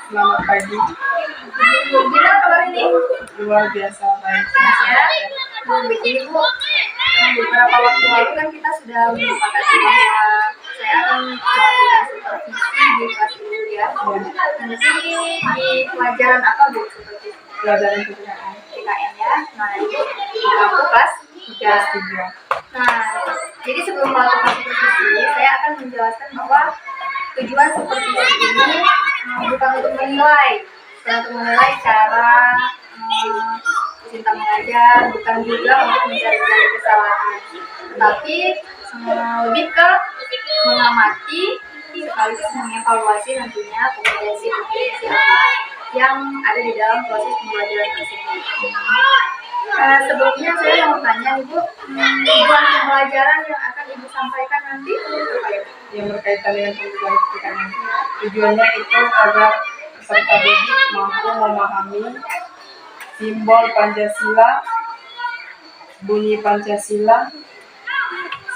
Selamat pagi. Gimana kabar ini? Luar biasa baik. Ya, begini Bu. Beberapa waktu lalu kan kita sudah menyepakati bahwa saya akan melakukan supervisi di kelas dulu ya. Nanti di pelajaran apa Bu? Seperti Pelajaran PKN. PKN ya. Nah itu aku kelas 3. Nah, jadi sebelum melakukan supervisi, saya akan menjelaskan bahwa tujuan supervisi ini bukan untuk menilai, cara cinta mengajar, bukan juga untuk mencari-cari kesalahan, tapi lebih ke mengamati sekaligus mengevaluasi nantinya kompetensi apa yang ada di dalam proses pembelajaran tersebut. Sebelumnya saya mau tanya Ibu, tujuan pembelajaran yang akan Ibu sampaikan nanti apa ya? Yang berkaitan dengan pembelajaran PKN. Tujuannya itu agar peserta didik mampu memahami simbol Pancasila, bunyi Pancasila,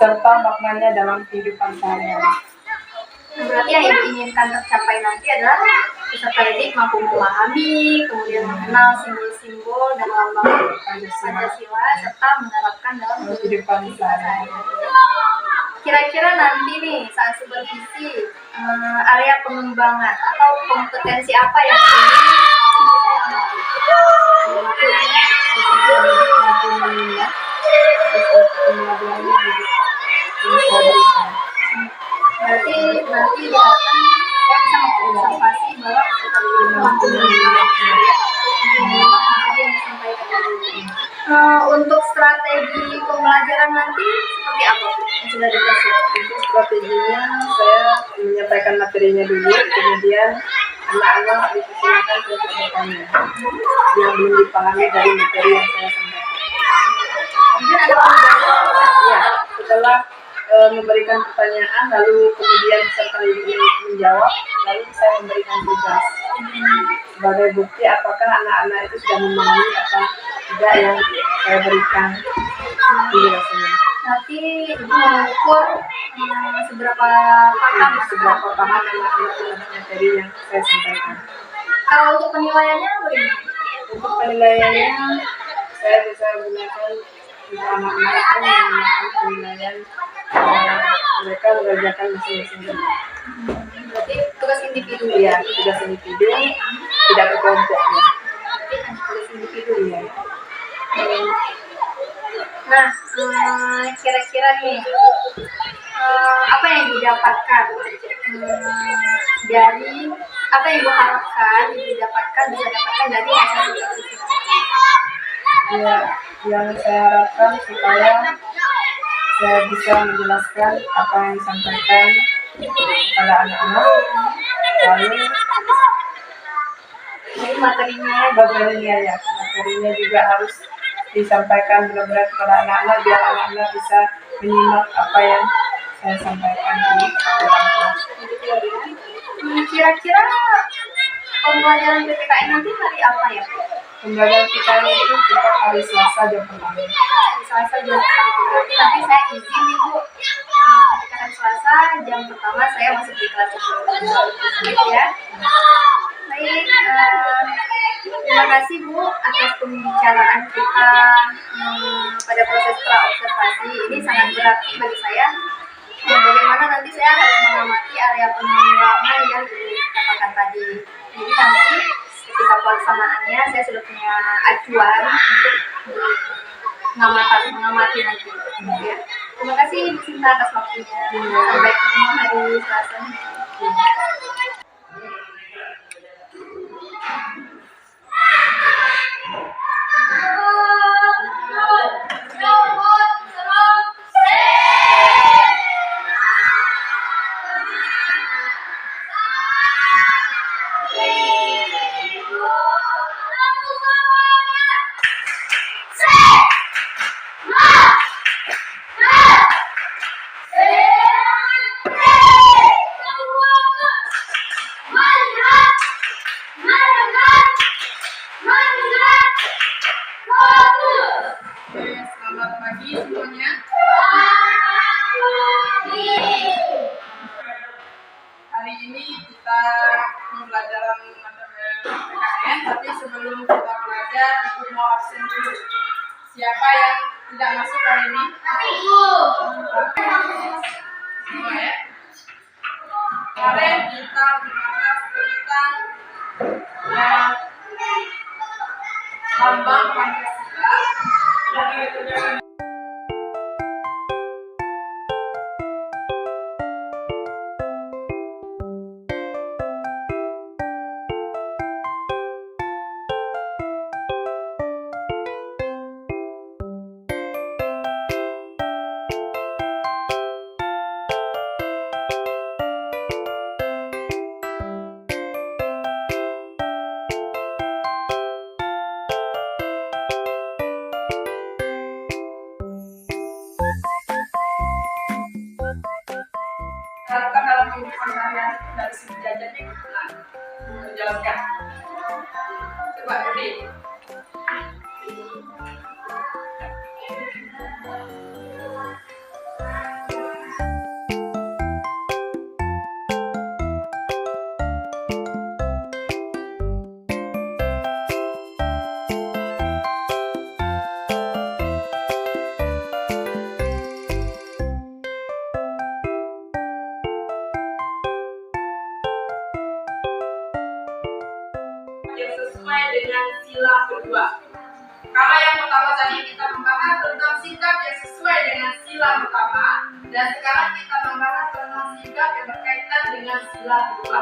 serta maknanya dalam kehidupan sehari-hari. Berarti yang Ibu inginkan tercapai nanti adalah peserta didik mampu memahami, kemudian mengenal simbol-simbol dan lambang Pancasila, serta menerapkan dalam Kehidupan sehari-hari. Kira-kira nanti nih saat supervisi, area pengembangan atau kompetensi apa yang berarti nanti akan saya bisa mengobservasi bahwa peserta didik mampu mendengar yang disampaikan tadi. Untuk strategi pembelajaran nanti seperti apa Bu? Yang sudah dipersiapkan? Itu strateginya saya menyampaikan materinya dulu, kemudian anak-anak dipersilakan untuk bertanya yang belum dipahami dari materi yang saya sampaikan. Mungkin ada pembelajaran? Ya, setelah memberikan pertanyaan, lalu kemudian peserta didik menjawab, lalu saya memberikan tugas sebagai bukti apakah anak-anak itu sudah memahami atau tidak yang saya berikan penjelasannya. Nanti Ibu mengukur seberapa paham anak-anak terhadap materi yang saya sampaikan. Kalau untuk penilaiannya bagaimana? Untuk penilaiannya saya bisa gunakan untuk anak-anak itu menggunakan penilaian mereka mengerjakan masing-masing. Berarti tugas individu Ya, tugas individu, tidak berkelompok ya. Berarti hanya tugas individu ya. Nah, kira-kira nih apa yang didapatkan dari apa yang Ibu harapkan bisa dapatkan dari hasil supervisi nanti? Ya, yang saya harapkan supaya saya bisa menjelaskan apa yang disampaikan kepada anak-anak, lalu materinya juga harus disampaikan benar-benar kepada anak-anak biar anak-anak bisa menyimak apa yang saya sampaikan di dalam kelas. Kira-kira pembelajaran PPKN nanti hari apa ya? Pembelajaran PPKN itu kita hari Selasa jam pertama. Berarti nanti saya izin nih Bu, ketika hari Selasa jam pertama saya masuk di kelas gitu ya. Baik, terima kasih Bu atas pembicaraan kita pada proses pra-observasi. Ini sangat berarti bagi saya. Bagaimana nanti saya harus mengamati area pengembangan yang dikatakan tadi. Jadi nanti ketika pelaksanaannya saya sudah punya acuan untuk mengamati nanti. Ya. Terima kasih Bu Sinta atas waktunya. Sampai ketemu hari Selasa. Selamat pagi semuanya. Hari ini kita pembelajaran matematika Siapa yang tidak masuk hari ini? Semua ya. Kemarin kita membahas tentang lambang Pancasila. Harapkan dalam kehidupan kalian dari segi belajarnya gimana? Menjelaskan. Coba Rudi. Yang sesuai dengan sila kedua. Kalau yang pertama tadi kita membahas tentang sikap yang sesuai dengan sila pertama, dan sekarang kita membahas tentang sikap yang berkaitan dengan sila kedua.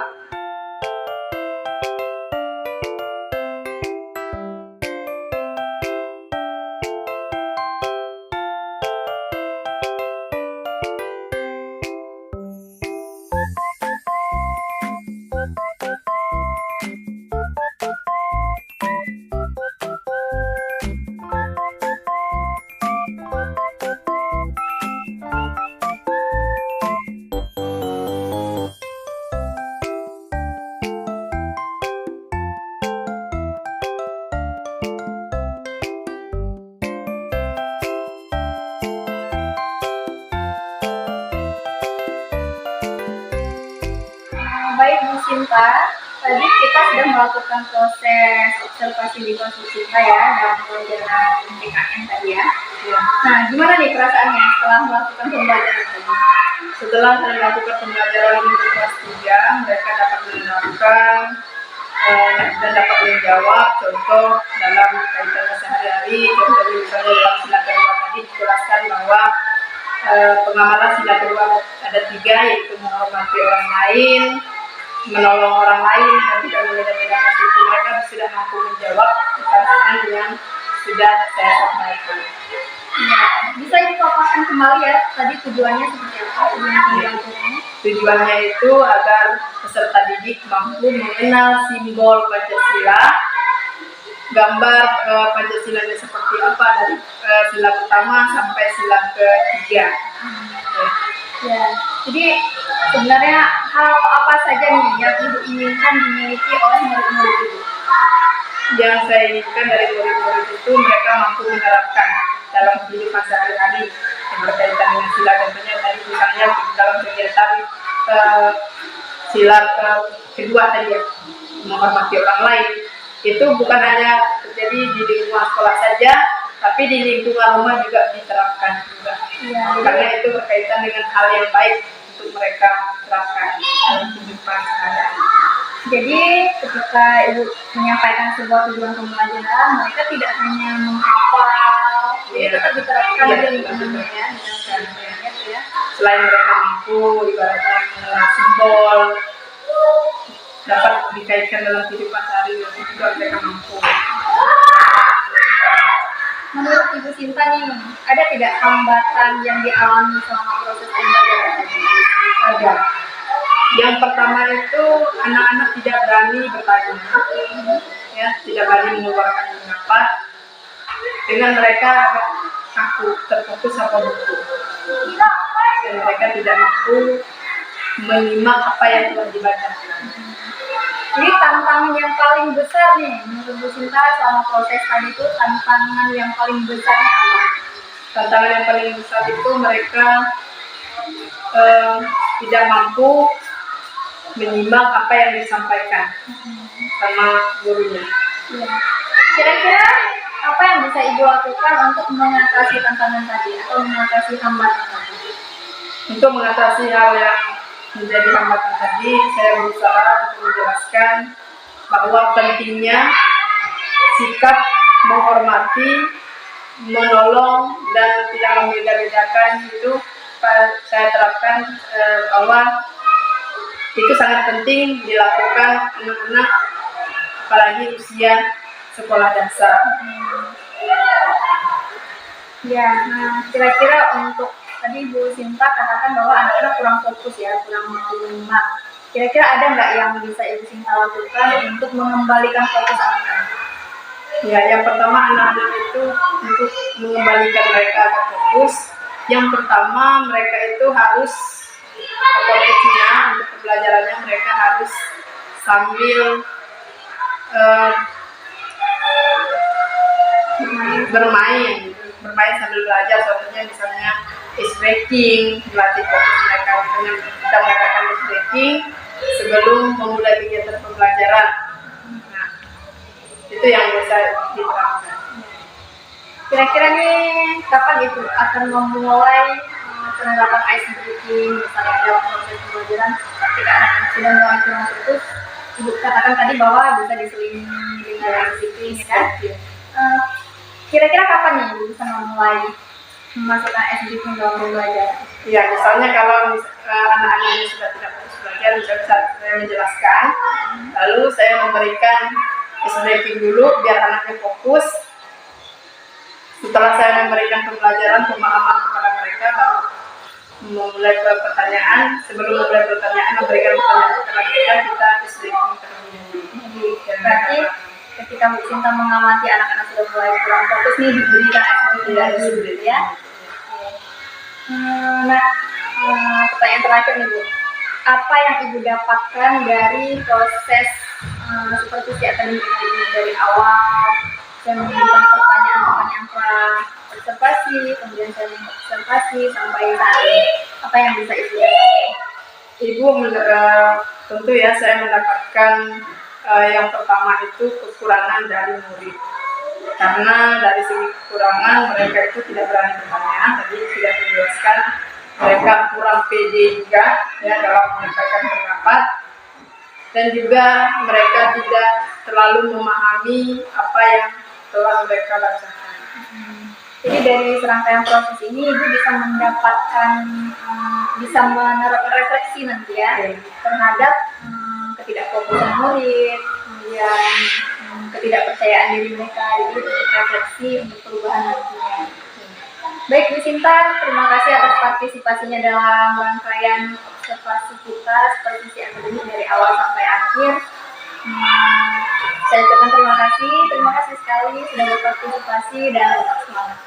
Baik Bu Sinta, tadi kita sudah melakukan proses observasi di kelas Bu Sinta ya dalam pelajaran PKN tadi ya. Nah, gimana nih perasaannya setelah melakukan pembelajaran tadi? Setelah saya melakukan pembelajaran untuk kelas 3, mereka dapat menerapkan dan dapat menjawab contoh dalam kaitannya sehari-hari. Contohnya misalnya dalam sila kedua tadi dijelaskan bahwa pengamalan sila kedua ada 3, yaitu menghormati orang lain, menolong orang lain, dan tidak membeda-bedakan suku. Mereka sudah mampu menjawab pertanyaan yang sudah saya sampaikan. Ya, bisa dipaparkan kembali ya tadi tujuannya seperti apa tujuan pembelajarannya? Tujuannya itu agar peserta didik mampu mengenal simbol Pancasila, gambar Pancasilanya seperti apa dari sila pertama sampai sila ketiga. Ya, jadi sebenarnya hal apa saja nih yang Ibu inginkan dimiliki oleh murid-murid itu? Yang saya inginkan dari murid-murid itu mereka mampu menerapkan dalam kehidupan sehari-hari yang berkaitan dengan sila. Contohnya tadi misalnya dalam kegiatan sila kedua tadi ya, menghormati orang lain, itu bukan hanya terjadi di lingkungan sekolah saja, tapi di lingkungan rumah juga diterapkan juga. Ya, Karena itu berkaitan dengan hal yang baik untuk mereka terapkan dalam kehidupan sehari-hari. jadi ketika Ibu menyampaikan sebuah tujuan pembelajaran, mereka tidak hanya menghafal, jadi tetap diterapkan di lingkungannya ya, dengan caranya ya. Selain mereka mampu ibaratnya mengenal simbol, dapat dikaitkan dalam kehidupan sehari-hari juga mereka mampu. Menurut Ibu Sinta nih, ada tidak hambatan yang dialami selama proses pembelajaran tadi? Ada. Yang pertama itu anak-anak tidak berani bertanya, ya, tidak berani mengeluarkan pendapat. Dengan mereka agak kaku, terfokus sama buku, dan mereka tidak mampu menyimak apa yang telah dibaca. Jadi tantangan yang paling besar nih menurut Bu Sinta selama proses tadi itu tantangan yang paling besarnya apa? Tantangan yang paling besar itu mereka tidak mampu menyimak apa yang disampaikan sama gurunya. Ya. Kira-kira apa yang bisa Ibu lakukan untuk mengatasi tantangan tadi atau mengatasi hambatan tadi? Untuk mengatasi hal yang menjadi hambatan tadi, saya berusaha untuk menjelaskan bahwa pentingnya sikap menghormati, menolong, dan tidak membeda-bedakan itu saya terapkan bahwa itu sangat penting dilakukan anak-anak apalagi usia sekolah dasar. Ya, nah kira-kira untuk tadi Bu Sinta katakan bahwa anak-anak kurang fokus ya, kurang menyimak. Kira-kira ada nggak yang bisa Ibu Sinta lakukan untuk mengembalikan fokus anak-anak? Ya, yang pertama anak-anak itu untuk mengembalikan mereka ke fokus. Yang pertama mereka itu harus fokusnya untuk pembelajarannya mereka harus sambil bermain sambil belajar. Contohnya misalnya ice breaking, melatih fokus mereka. Misalnya kita mengadakan ice breaking sebelum memulai kegiatan pembelajaran. Nah, itu yang bisa diterapkan. Kira-kira nih kapan itu akan memulai penerapan ice breaking, misalnya dalam proses pembelajaran ketika anak-anak sudah mulai kurang fokus? Ibu katakan tadi bahwa bisa diselingi dengan ice breaking, ya kan? Kira-kira kapan nih Ibu bisa memulai memasukkan ice breaking dalam pembelajaran? Ya, misalnya kalau anak-anaknya sudah tidak fokus belajar, misalnya saya menjelaskan, lalu saya memberikan ice breaking dulu biar anaknya fokus. Setelah saya memberikan pembelajaran, pemahaman kepada mereka, baru memulai pertanyaan. Sebelum memulai pertanyaan, memberikan pertanyaan kepada mereka, kita ice breaking terlebih dahulu. Berarti ketika Bu Sinta mengamati anak-anak sudah mulai kurang fokus nih, diberikan ice breaking lagi, ya. Nah, pertanyaan terakhir nih Bu, apa yang Ibu dapatkan dari proses supervisi akademik ini dari awal? Saya memberikan pertanyaan-pertanyaan observasi, kemudian saya observasi sampai saat ini. Apa yang bisa Ibu dapatkan? Ibu tentu ya saya mendapatkan yang pertama itu kekurangan dari murid. Karena dari segi kekurangan mereka itu tidak berani bertanya. Tadi sudah dijelaskan mereka kurang pede juga ya dalam menyampaikan pendapat, dan juga mereka tidak terlalu memahami apa yang telah mereka bacakan. Jadi dari serangkaian proses ini Ibu bisa mendapatkan, bisa merefleksi nanti ya terhadap ketidakfokusan murid, kemudian ketidakpercayaan diri mereka, jadi refleksi untuk perubahan nantinya. Baik Bu Sinta, terima kasih atas partisipasinya dalam rangkaian observasi kita supervisi akademik dari awal sampai akhir. Saya ucapkan terima kasih sekali sudah berpartisipasi dan tetap semangat.